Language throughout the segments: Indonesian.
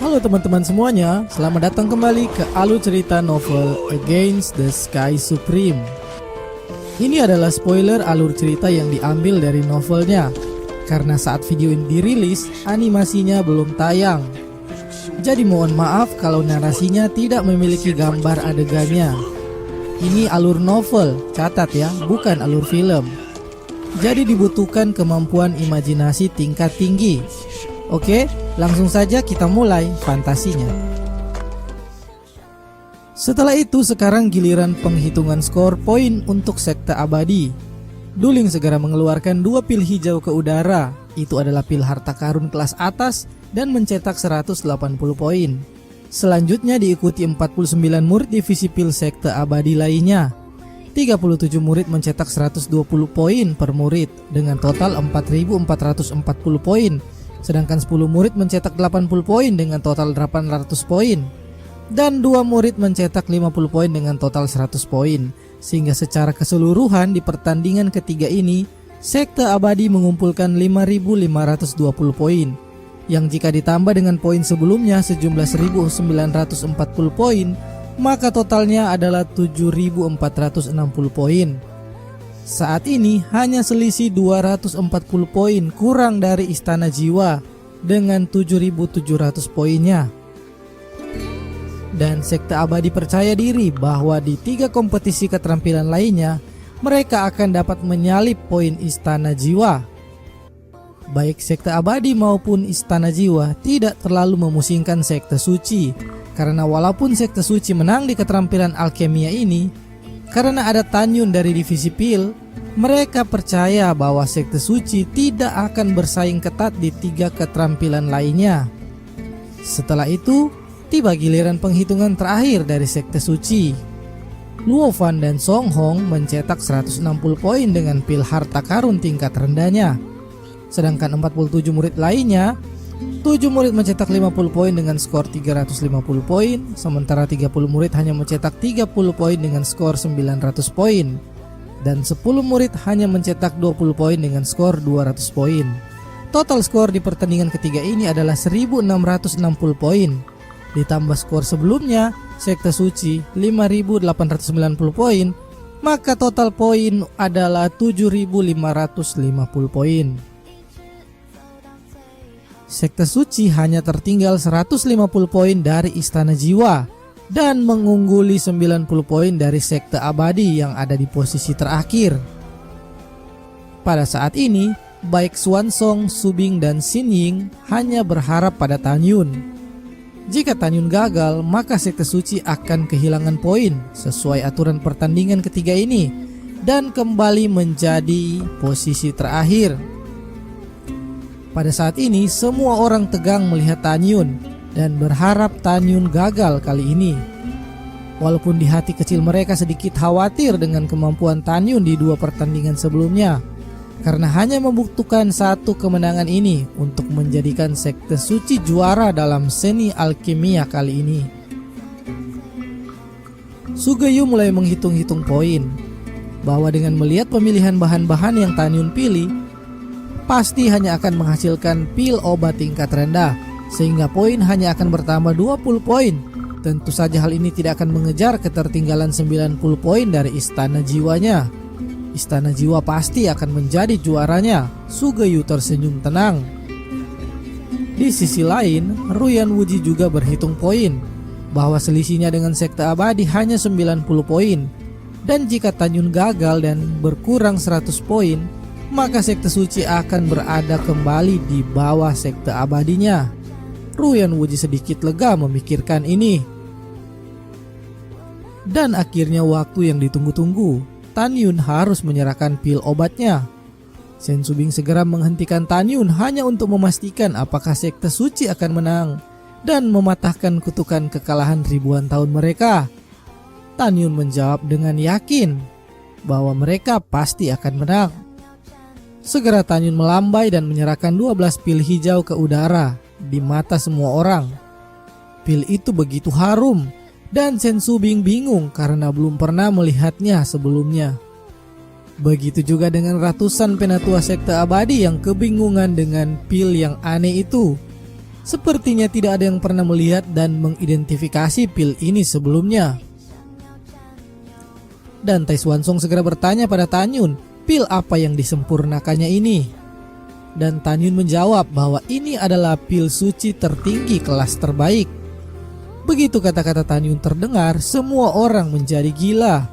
Halo teman-teman semuanya, selamat datang kembali ke alur cerita novel Against the Sky Supreme. Ini adalah spoiler alur cerita yang diambil dari novelnya, karena saat video ini dirilis, animasinya belum tayang. Jadi mohon maaf kalau narasinya tidak memiliki gambar adegannya. Ini alur novel, catat ya, bukan alur film. Jadi dibutuhkan kemampuan imajinasi tingkat tinggi. Oke, langsung saja kita mulai fantasinya. Setelah itu sekarang giliran penghitungan skor poin untuk sekte abadi. Dueling segera mengeluarkan 2 pil hijau ke udara. Itu adalah pil harta karun kelas atas dan mencetak 180 poin. Selanjutnya diikuti 49 murid divisi pil sekte abadi lainnya. 37 murid mencetak 120 poin per murid dengan total 4.440 poin. Sedangkan 10 murid mencetak 80 poin dengan total 800 poin. Dan 2 murid mencetak 50 poin dengan total 100 poin. Sehingga secara keseluruhan di pertandingan ketiga ini, sekte abadi mengumpulkan 5.520 poin. Yang jika ditambah dengan poin sebelumnya sejumlah 1.940 poin, maka totalnya adalah 7.460 poin. Saat ini hanya selisih 240 poin kurang dari Istana Jiwa dengan 7.700 poinnya. Dan sekte abadi percaya diri bahwa di 3 kompetisi keterampilan lainnya mereka akan dapat menyalip poin Istana Jiwa. Baik sekte abadi maupun Istana Jiwa tidak terlalu memusingkan sekte suci, karena walaupun sekte suci menang di keterampilan alkemia ini, karena ada Tanyun dari divisi pil, mereka percaya bahwa sekte suci tidak akan bersaing ketat di 3 keterampilan lainnya. Setelah itu, tiba giliran penghitungan terakhir dari sekte suci. Luo Fan dan Song Hong mencetak 160 poin dengan pil harta karun tingkat rendahnya. Sedangkan 47 murid lainnya, 7 murid mencetak 50 poin dengan skor 350 poin, sementara 30 murid hanya mencetak 30 poin dengan skor 900 poin. Dan 10 murid hanya mencetak 20 poin dengan skor 200 poin. Total skor di pertandingan ketiga ini adalah 1.660 poin. Ditambah skor sebelumnya, sekte suci 5.890 poin, maka total poin adalah 7.550 poin. Sekte suci hanya tertinggal 150 poin dari Istana Jiwa dan mengungguli 90 poin dari sekte abadi yang ada di posisi terakhir. Pada saat ini, baik Swansong, Subing, dan Xin Ying hanya berharap pada Tanyun. Jika Tanyun gagal, maka sekte suci akan kehilangan poin sesuai aturan pertandingan ketiga ini dan kembali menjadi posisi terakhir. Pada saat ini semua orang tegang melihat Tanyun dan berharap Tanyun gagal kali ini. Walaupun di hati kecil mereka sedikit khawatir dengan kemampuan Tanyun di 2 pertandingan sebelumnya, karena hanya membutuhkan 1 kemenangan ini untuk menjadikan sekte suci juara dalam seni alkimia kali ini. Sugeyu mulai menghitung-hitung poin, bahwa dengan melihat pemilihan bahan-bahan yang Tanyun pilih, pasti hanya akan menghasilkan pil obat tingkat rendah, sehingga poin hanya akan bertambah 20 poin. Tentu saja hal ini tidak akan mengejar ketertinggalan 90 poin dari Istana Jiwanya. Istana Jiwa pasti akan menjadi juaranya. Sugeyu tersenyum tenang. Di sisi lain, Ruyan Wuji juga berhitung poin, bahwa selisihnya dengan sekte abadi hanya 90 poin. Dan jika Tanyun gagal dan berkurang 100 poin, maka sekte suci akan berada kembali di bawah sekte abadinya. Ruyan Wuji sedikit lega memikirkan ini. Dan akhirnya waktu yang ditunggu-tunggu, Tanyun harus menyerahkan pil obatnya. Sen Subing segera menghentikan Tanyun hanya untuk memastikan apakah sekte suci akan menang dan mematahkan kutukan kekalahan ribuan tahun mereka. Tanyun menjawab dengan yakin bahwa mereka pasti akan menang. Segera Tanyun melambai dan menyerahkan 12 pil hijau ke udara di mata semua orang. Pil itu begitu harum dan Sen Subing bingung karena belum pernah melihatnya sebelumnya. Begitu juga dengan ratusan penatua sekte abadi yang kebingungan dengan pil yang aneh itu. Sepertinya tidak ada yang pernah melihat dan mengidentifikasi pil ini sebelumnya. Dan Tai Xuanzong segera bertanya pada Tan Yun, pil apa yang disempurnakannya ini? Dan Tan Yun menjawab bahwa ini adalah pil suci tertinggi kelas terbaik. Begitu kata-kata Tan Yun terdengar, semua orang menjadi gila.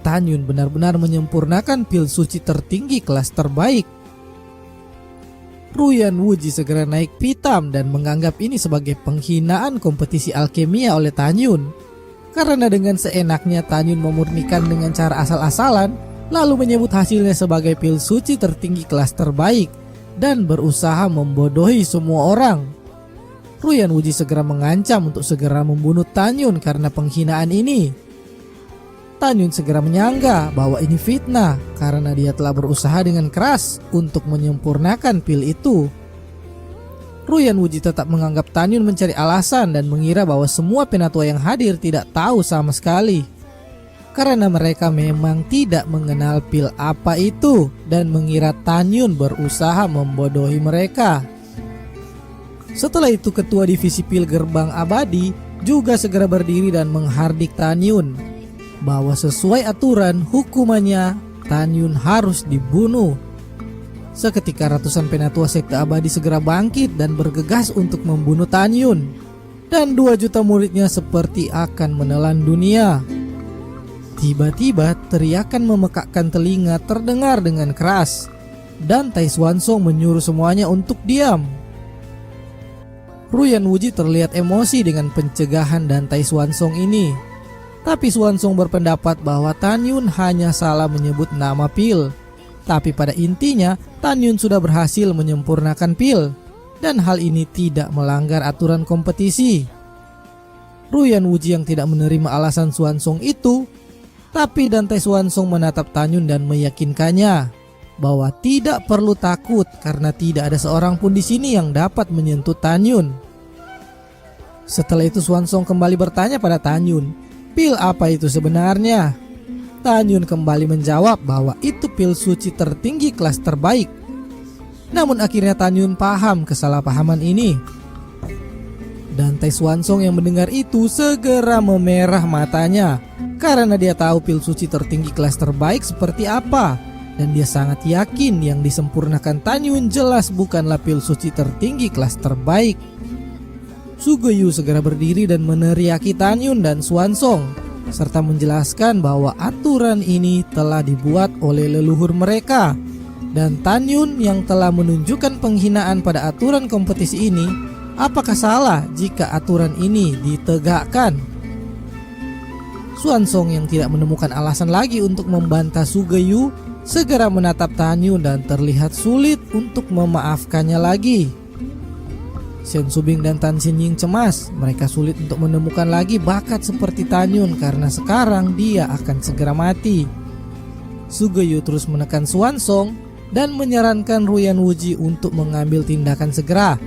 Tan Yun benar-benar menyempurnakan pil suci tertinggi kelas terbaik. Ruyan Wuji segera naik pitam dan menganggap ini sebagai penghinaan kompetisi alkimia oleh Tan Yun. Karena dengan seenaknya Tan Yun memurnikan dengan cara asal-asalan, lalu menyebut hasilnya sebagai pil suci tertinggi kelas terbaik dan berusaha membodohi semua orang. Ruyan Wuji segera mengancam untuk segera membunuh Tan Yun karena penghinaan ini. Tan Yun segera menyangka bahwa ini fitnah karena dia telah berusaha dengan keras untuk menyempurnakan pil itu. Ruyan Wuji tetap menganggap Tan Yun mencari alasan dan mengira bahwa semua penatua yang hadir tidak tahu sama sekali. Karena mereka memang tidak mengenal pil apa itu dan mengira Tan Yun berusaha membodohi mereka. Setelah itu ketua divisi pil gerbang abadi juga segera berdiri dan menghardik Tan Yun bahwa sesuai aturan hukumannya Tan Yun harus dibunuh. Seketika ratusan penatua sekte abadi segera bangkit dan bergegas untuk membunuh Tan Yun. Dan 2 juta muridnya seperti akan menelan dunia. Tiba-tiba teriakan memekakkan telinga terdengar dengan keras. Dan Tai Xuanzong menyuruh semuanya untuk diam. Ruyan Wuji terlihat emosi dengan pencegahan dan Tai Xuanzong ini. Tapi Xuanzong berpendapat bahwa Tan Yun hanya salah menyebut nama pil. Tapi pada intinya Tan Yun sudah berhasil menyempurnakan pil. Dan hal ini tidak melanggar aturan kompetisi. Ruyan Wuji yang tidak menerima alasan Xuanzong itu. Tapi dan Tai Xuanzong menatap Tan Yun dan meyakinkannya bahwa tidak perlu takut karena tidak ada seorang pun di sini yang dapat menyentuh Tan Yun. Setelah itu Xuanzong kembali bertanya pada Tan Yun, pil apa itu sebenarnya? Tan Yun kembali menjawab bahwa itu pil suci tertinggi kelas terbaik. Namun akhirnya Tan Yun paham kesalahpahaman ini. Dan Tai Xuanzong yang mendengar itu segera memerah matanya karena dia tahu pil suci tertinggi kelas terbaik seperti apa. Dan dia sangat yakin yang disempurnakan Tan Yun jelas bukanlah pil suci tertinggi kelas terbaik. Sugoyu segera berdiri dan meneriaki Tan Yun dan Xuanzong serta menjelaskan bahwa aturan ini telah dibuat oleh leluhur mereka. Dan Tan Yun yang telah menunjukkan penghinaan pada aturan kompetisi ini, apakah salah jika aturan ini ditegakkan? Xuanzong yang tidak menemukan alasan lagi untuk membantah Sugoyu segera menatap Tan Yun dan terlihat sulit untuk memaafkannya lagi. Shen Subing dan Tan Xinjing cemas, mereka sulit untuk menemukan lagi bakat seperti Tan Yun karena sekarang dia akan segera mati. Sugoyu terus menekan Xuanzong dan menyarankan Ruyan Wuji untuk mengambil tindakan segera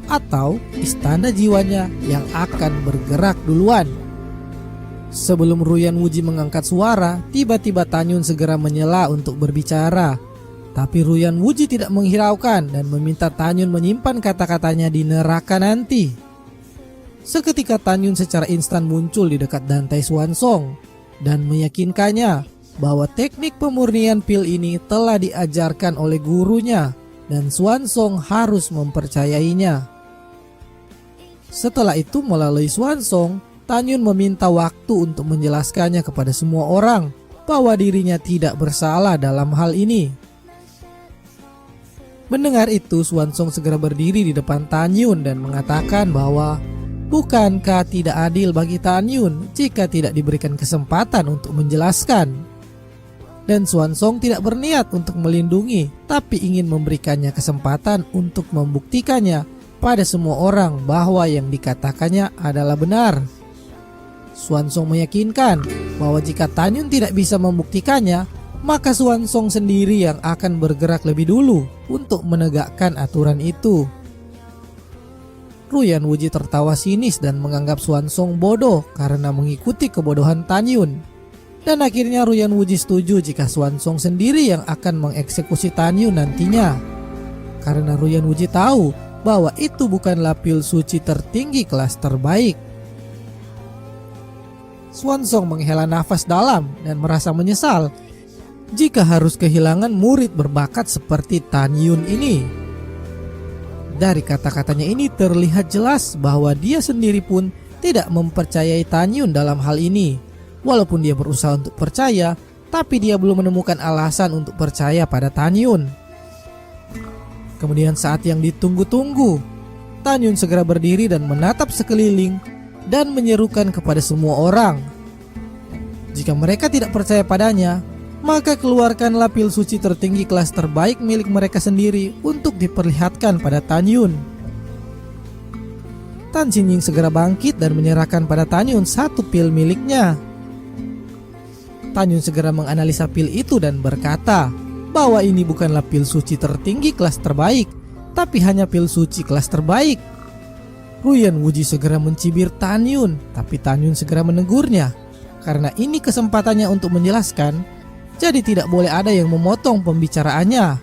atau istana jiwanya yang akan bergerak duluan. Sebelum Ruyan Wuji mengangkat suara, tiba-tiba Tan Yun segera menyela untuk berbicara. Tapi Ruyan Wuji tidak menghiraukan dan meminta Tan Yun menyimpan kata-katanya di neraka nanti. Seketika Tan Yun secara instan muncul di dekat Dan Tai Xuanzong dan meyakinkannya bahwa teknik pemurnian pil ini telah diajarkan oleh gurunya dan Xuanzong harus mempercayainya. Setelah itu melalui Xuanzong, Tan Yun meminta waktu untuk menjelaskannya kepada semua orang bahwa dirinya tidak bersalah dalam hal ini. Mendengar itu, Xuanzong segera berdiri di depan Tan Yun dan mengatakan bahwa bukankah tidak adil bagi Tan Yun jika tidak diberikan kesempatan untuk menjelaskan. Dan Xuanzong tidak berniat untuk melindungi, tapi ingin memberikannya kesempatan untuk membuktikannya pada semua orang bahwa yang dikatakannya adalah benar. Xuanzong meyakinkan bahwa jika Tan Yun tidak bisa membuktikannya, maka Xuanzong sendiri yang akan bergerak lebih dulu untuk menegakkan aturan itu. Ruyan Wuji tertawa sinis dan menganggap Xuanzong bodoh karena mengikuti kebodohan Tan Yun. Dan akhirnya Ruyan Wuji setuju jika Xuanzong sendiri yang akan mengeksekusi Tan Yun nantinya. Karena Ruyan Wuji tahu bahwa itu bukanlah pil suci tertinggi kelas terbaik. Xuanzong menghela nafas dalam dan merasa menyesal jika harus kehilangan murid berbakat seperti Tan Yun ini. Dari kata-katanya ini terlihat jelas bahwa dia sendiri pun tidak mempercayai Tan Yun dalam hal ini. Walaupun dia berusaha untuk percaya, tapi dia belum menemukan alasan untuk percaya pada Tan Yun. Kemudian saat yang ditunggu-tunggu, Tan Yun segera berdiri dan menatap sekeliling dan menyerukan kepada semua orang. Jika mereka tidak percaya padanya, maka keluarkanlah pil suci tertinggi kelas terbaik milik mereka sendiri untuk diperlihatkan pada Tan Yun. Tan Xinjing segera bangkit dan menyerahkan pada Tan Yun satu pil miliknya. Tan Yun segera menganalisa pil itu dan berkata bahwa ini bukanlah pil suci tertinggi kelas terbaik, tapi hanya pil suci kelas terbaik. Ruyan Wuji segera mencibir Tan Yun, tapi Tan Yun segera menegurnya karena ini kesempatannya untuk menjelaskan, jadi tidak boleh ada yang memotong pembicaraannya.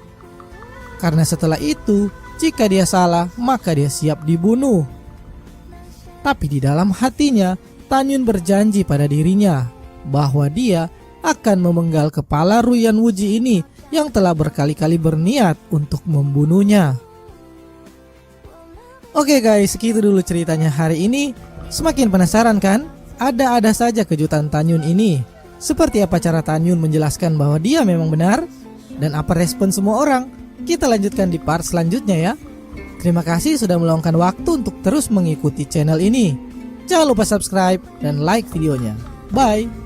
Karena setelah itu, jika dia salah, maka dia siap dibunuh. Tapi di dalam hatinya, Tan Yun berjanji pada dirinya bahwa dia akan memenggal kepala Ruyan Wuji ini yang telah berkali-kali berniat untuk membunuhnya. Oke guys, segitu dulu ceritanya hari ini. Semakin penasaran kan? Ada saja kejutan Tan Yun ini. Seperti apa cara Tan Yun menjelaskan bahwa dia memang benar? Dan apa respon semua orang? Kita lanjutkan di part selanjutnya ya. Terima kasih sudah meluangkan waktu untuk terus mengikuti channel ini. Jangan lupa subscribe dan like videonya. Bye!